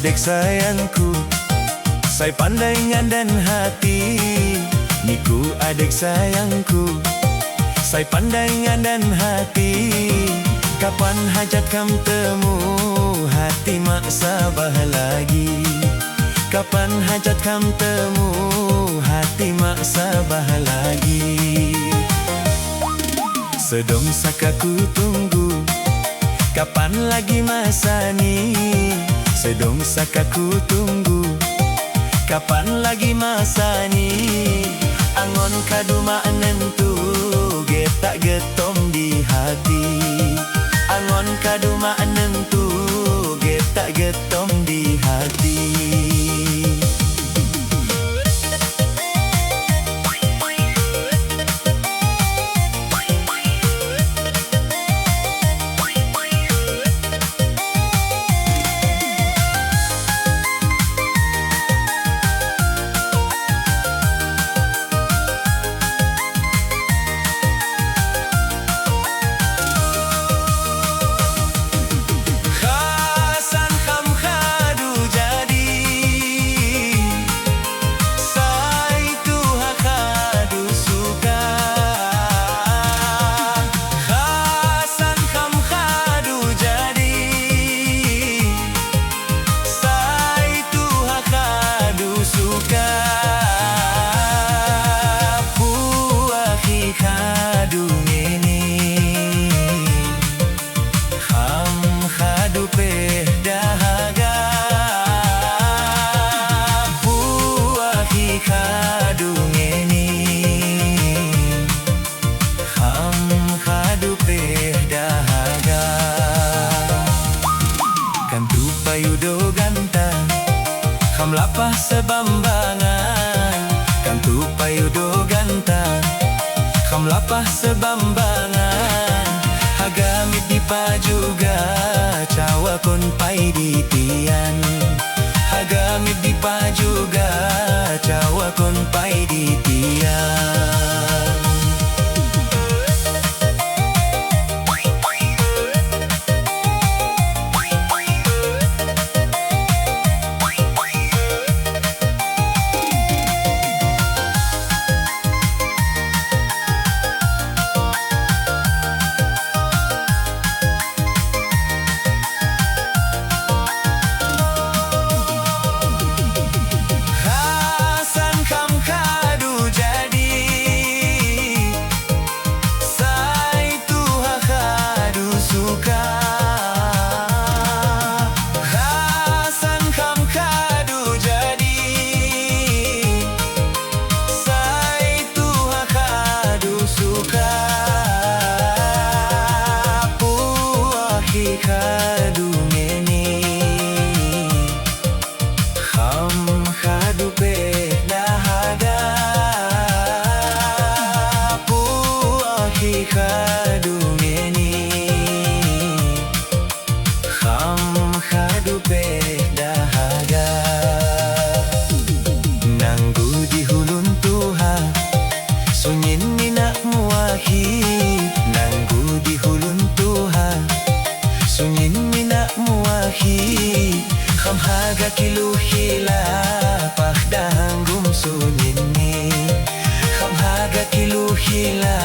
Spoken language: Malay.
adik sayangku, saya pandai ngandan hati. Niku adik sayangku, saya pandai ngandan hati. Kapan hajat kam temu, hati mak sabah lagi. Kapan hajat kam temu, hati mak sabah lagi. Sedom sakaku tunggu, kapan lagi masa ni? Sedom sakaku tunggu, kapan lagi masa ni? Angon kaduma nentu, getak getom di hati. Angon kaduma nentu, getak getom di hati. Payudo ganta, kam lapah sebambangan. Kantu payudo ganta, kam lapah sebambangan. Hagamit di pajuga, cawa kon pai di tian. Hagamit di pajuga, cawa kon pai di tian. Nanggu di hulun Tuhan, sunyin minak muahi. Kham haga kilu hila, pah danggum sunyin ni. Kham haga kilu hila,